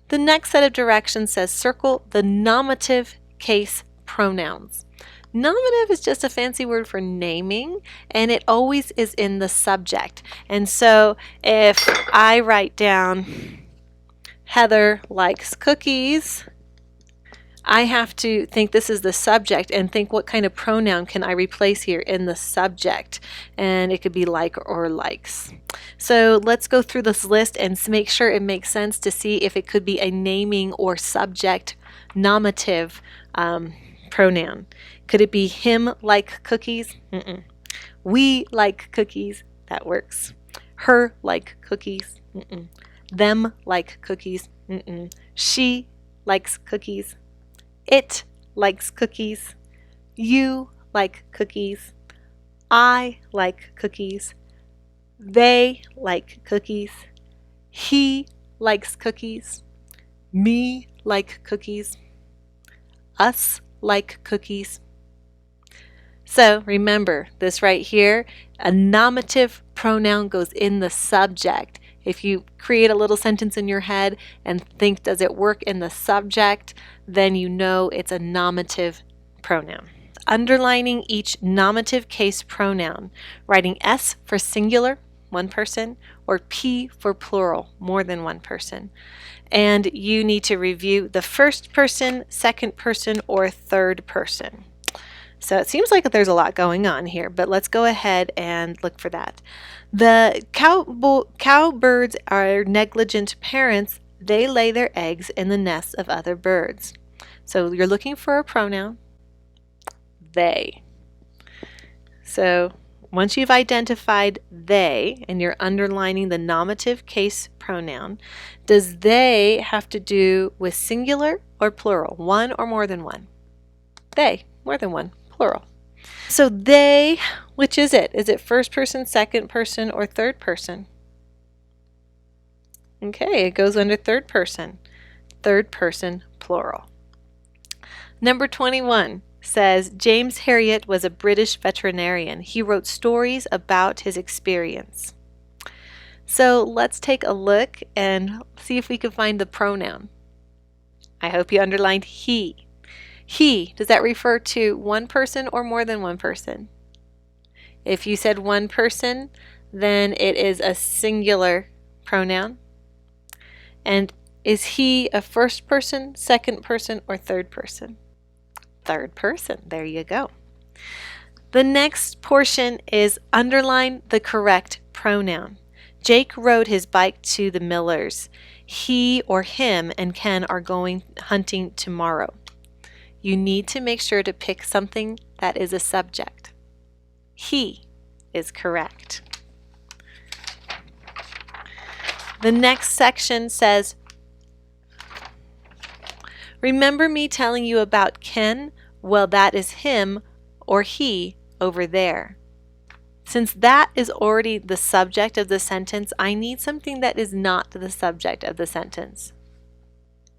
The next set of directions says circle the nominative case pronouns. Nominative is just a fancy word for naming, and it always is in the subject. And so if I write down Heather likes cookies, I have to think this is the subject and think what kind of pronoun can I replace here in the subject. And it could be like or likes. So let's go through this list and make sure it makes sense to see if it could be a naming or subject nominative pronoun. Could it be him like cookies? Mm-mm. We like cookies. That works. Her like cookies. Mm-mm. Them like cookies. Mm-mm. She likes cookies. It likes cookies. You like cookies. I like cookies. They like cookies. He likes cookies. Me like cookies. Us like cookies. So remember this right here, a nominative pronoun goes in the subject. If you create a little sentence in your head and think, does it work in the subject, then you know it's a nominative pronoun. Underlining each nominative case pronoun, writing S for singular, one person, or P for plural, more than one person. And you need to review the first person, second person, or third person. So it seems like there's a lot going on here, but let's go ahead and look for that. The cowbirds are negligent parents. They lay their eggs in the nests of other birds. So you're looking for a pronoun, they. So once you've identified they and you're underlining the nominative case pronoun, does they have to do with singular or plural, one or more than one? They, more than one. Plural. So they, which is it? Is it first person, second person, or third person? Okay, it goes under third person plural. Number 21 says James Herriot was a British veterinarian. He wrote stories about his experience. So let's take a look and see if we can find the pronoun. I hope you underlined he. He, does that refer to one person or more than one person? If you said one person, then it is a singular pronoun. And is he a first person, second person, or third person? Third person. There you go. The next portion is underline the correct pronoun. Jake rode his bike to the miller's. He or him and Ken are going hunting tomorrow. You need to make sure to pick something that is a subject. He is correct. The next section says, remember me telling you about Ken? Well, that is him or he over there. Since that is already the subject of the sentence, I need something that is not the subject of the sentence.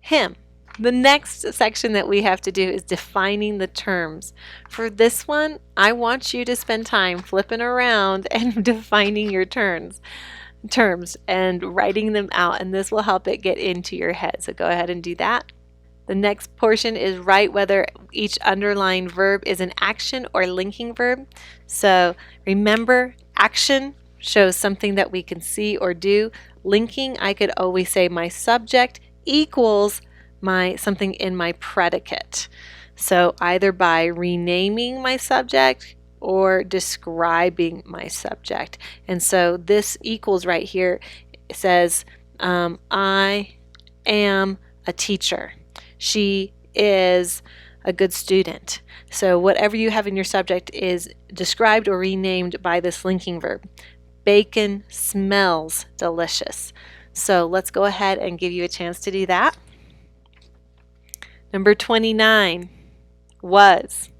Him. The next section that we have to do is defining the terms. For this one, I want you to spend time flipping around and defining your terms and writing them out, and this will help it get into your head. So go ahead and do that. The next portion is write whether each underlined verb is an action or linking verb. So remember, action shows something that we can see or do. Linking, I could always say my subject equals something in my predicate. So either by renaming my subject or describing my subject. And so this equals right here says, I am a teacher. She is a good student. So whatever you have in your subject is described or renamed by this linking verb. Bacon smells delicious. So let's go ahead and give you a chance to do that. Number 29 was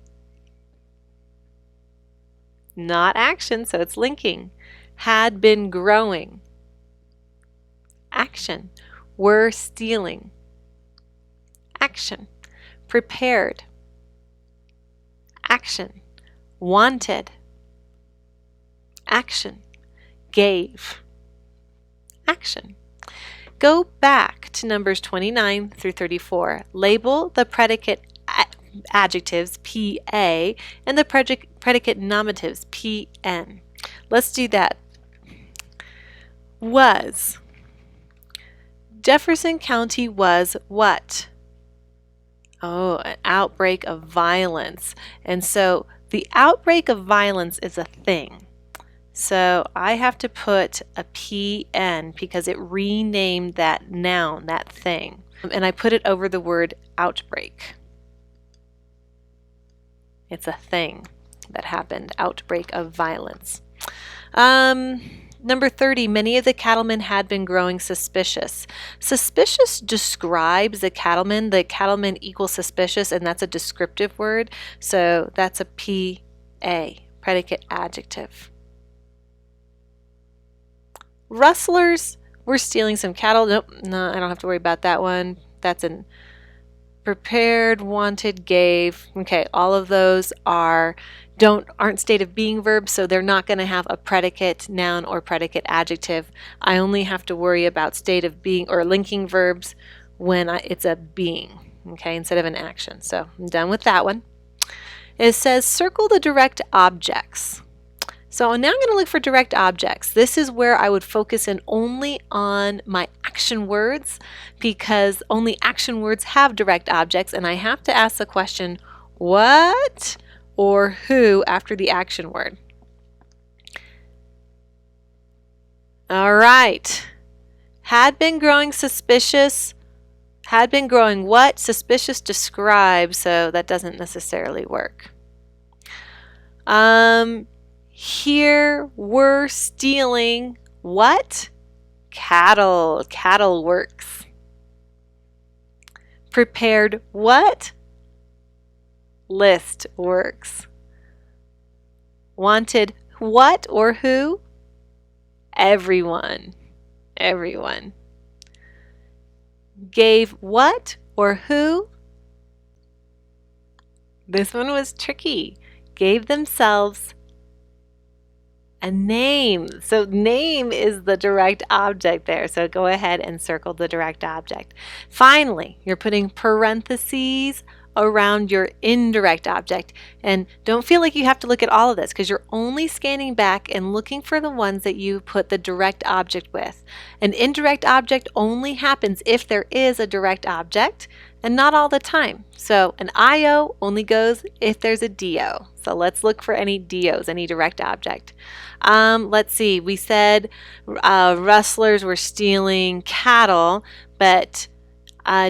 not action, so it's linking. Had been growing. Action. Were stealing. Action. Prepared. Action. Wanted. Action. Gave. Action. Go back to numbers 29 through 34. Label the predicate adjectives, PA, and the predicate nominatives, PN. Let's do that. Was. Jefferson County was what? Oh, an outbreak of violence. And so the outbreak of violence is a thing. So I have to put a PN because it renamed that noun, that thing. And I put it over the word outbreak. It's a thing that happened, outbreak of violence. Number 30, many of the cattlemen had been growing suspicious. Suspicious describes the cattleman. The cattleman equals suspicious, and that's a descriptive word. So that's a PA, predicate adjective. Rustlers were stealing some cattle. Nope, no, I don't have to worry about that one. That's an prepared, wanted, gave. Okay, all of those aren't state of being verbs, so they're not going to have a predicate noun or predicate adjective. I only have to worry about state of being or linking verbs when it's a being, okay, instead of an action. So I'm done with that one. It says circle the direct objects. So now I'm going to look for direct objects. This is where I would focus in only on my action words because only action words have direct objects, and I have to ask the question, what or who after the action word. All right. Had been growing suspicious. Had been growing what? Suspicious describes, so that doesn't necessarily work. Here we're stealing what? Cattle. Cattle works. Prepared what? List works. Wanted what or who? Everyone. Everyone. Gave what or who? This one was tricky. Gave themselves a name. So name is the direct object there. So go ahead and circle the direct object. Finally, you're putting parentheses around your indirect object. And don't feel like you have to look at all of this because you're only scanning back and looking for the ones that you put the direct object with. An indirect object only happens if there is a direct object and not all the time. So an IO only goes if there's a DO. So let's look for any DOs, any direct object. Let's see, we said rustlers were stealing cattle, but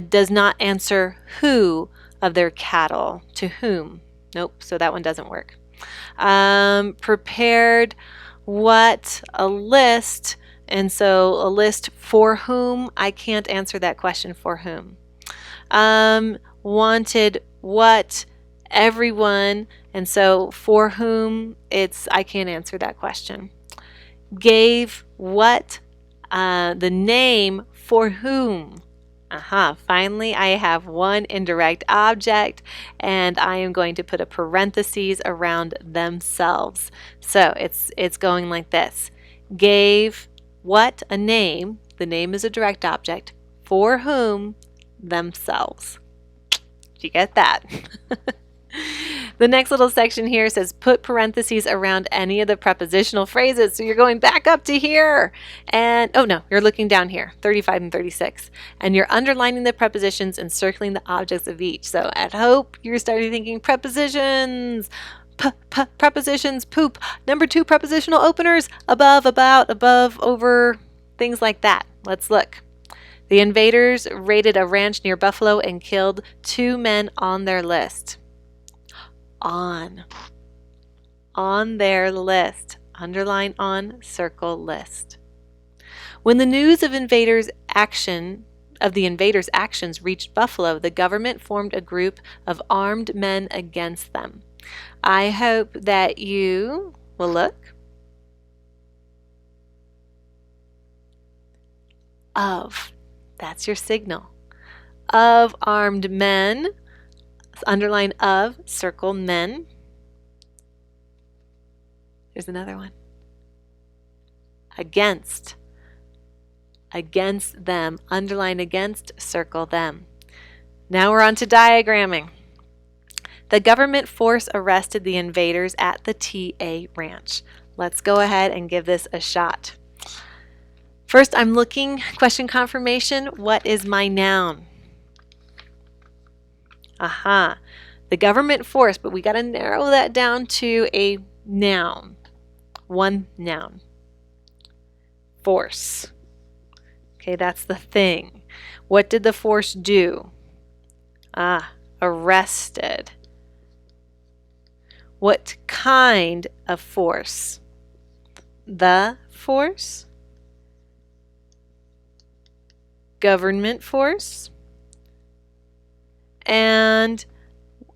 does not answer who of their cattle, to whom. Nope, so that one doesn't work. Prepared what? A list, and so a list for whom? I can't answer that question, for whom. Wanted what? Everyone, and so for whom, I can't answer that question. Gave what? The name for whom. Finally, I have one indirect object, and I am going to put a parentheses around themselves. So it's going like this. Gave what? A name. The name is a direct object. For whom? Themselves. Did you get that? The next little section here says put parentheses around any of the prepositional phrases. So you're going back up to here. And, oh no, you're looking down here, 35 and 36. And you're underlining the prepositions and circling the objects of each. So I hope you're starting thinking prepositions. Prepositions, poop. Number 2, prepositional openers. Above, about, above, over, things like that. Let's look. The invaders raided a ranch near Buffalo and killed 2 men on their list. On their list. Underline on, circle list. When the news of the invaders' actions reached Buffalo, the government formed a group of armed men against them. I hope that you will look. Of. That's your signal. Of armed men. Underline of, circle men. Here's another one. Against. against them. Underline against, circle them. Now we're on to diagramming. The government force arrested the invaders at the TA Ranch. Let's go ahead and give this a shot. First, I'm looking, question confirmation, what is my noun? Aha, the government force, but we got to narrow that down to a noun. One noun. Force. Okay, that's the thing. What did the force do? Arrested. What kind of force? The force? Government force? And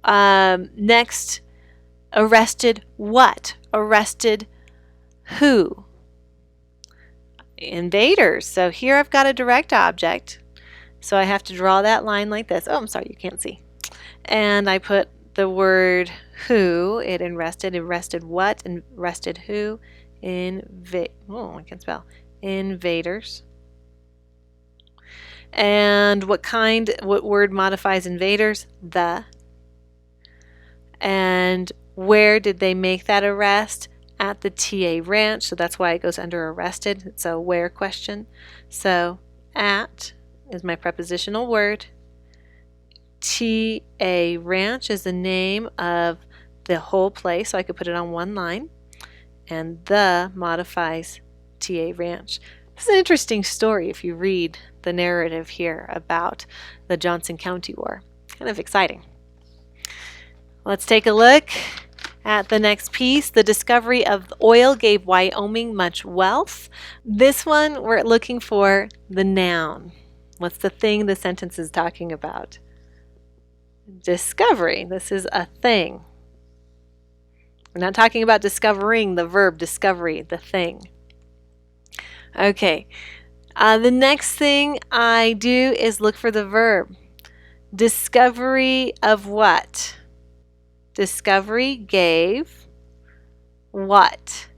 next, arrested what? Arrested who? Invaders. So here I've got a direct object. So I have to draw that line like this. Oh, I'm sorry, you can't see. And I put the word who. It arrested what? And arrested who? I can spell. Invaders. And what word modifies invaders? The. And where did they make that arrest? At the TA Ranch, so that's why it goes under arrested. It's a where question. So at is my prepositional word. TA Ranch is the name of the whole place, so I could put it on one line. And the modifies TA Ranch. This is an interesting story if you read the narrative here about the Johnson County War. Kind of exciting. Let's take a look at the next piece. The discovery of oil gave Wyoming much wealth. This one, we're looking for the noun. What's the thing the sentence is talking about? Discovery. This is a thing. We're not talking about discovering, the verb discovery, the thing. Okay. The next thing I do is look for the verb. Discovery of what? Discovery gave what?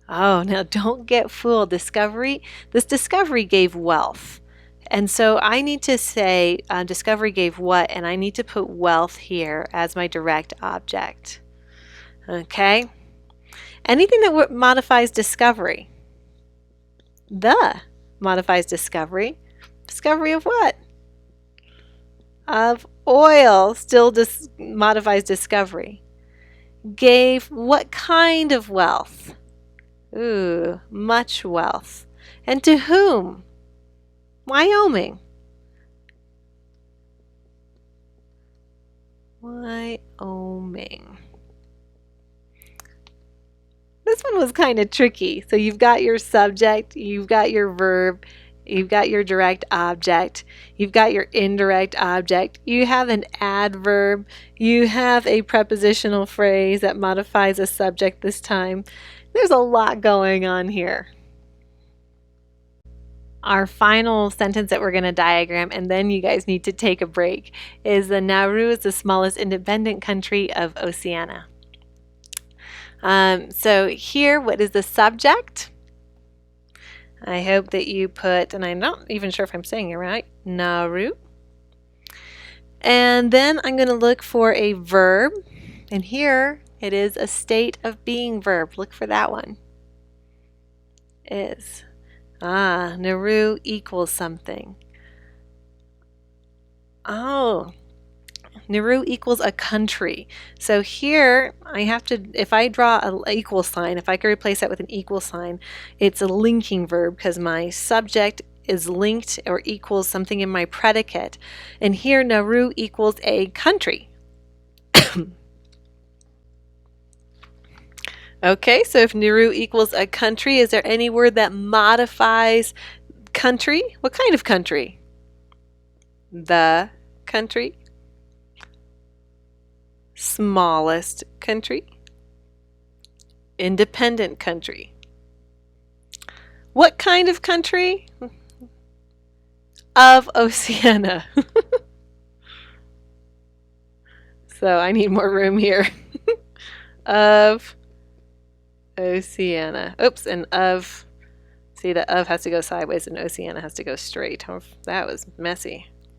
Oh, now don't get fooled. This discovery gave wealth. And so I need to say discovery gave what, and I need to put wealth here as my direct object. Okay? Anything that modifies discovery. The modifies discovery. Discovery of what? Of oil still modifies discovery. Gave what kind of wealth? Ooh, much wealth. And to whom? Wyoming. Wyoming. This one was kind of tricky. So you've got your subject, you've got your verb, you've got your direct object, you've got your indirect object, you have an adverb, you have a prepositional phrase that modifies a subject this time. There's a lot going on here. Our final sentence that we're going to diagram, and then you guys need to take a break, is the Nauru is the smallest independent country of Oceania. So here, what is the subject? I hope that you put, and I'm not even sure if I'm saying it right, Nauru. And then I'm going to look for a verb, and here it is a state of being verb. Look for that one. Is. Nauru equals something. Oh, Nauru equals a country. So here I have to, if I draw an equal sign, if I could replace that with an equal sign, it's a linking verb because my subject is linked or equals something in my predicate. And here Nauru equals a country. Okay, so if Nauru equals a country, is there any word that modifies country? What kind of country? The country. Smallest country. Independent country. What kind of country? Of Oceania. So I need more room here. Of Oceania. Oops, and of, see See, the of has to go sideways and Oceana has to go straight. Oh, that was messy.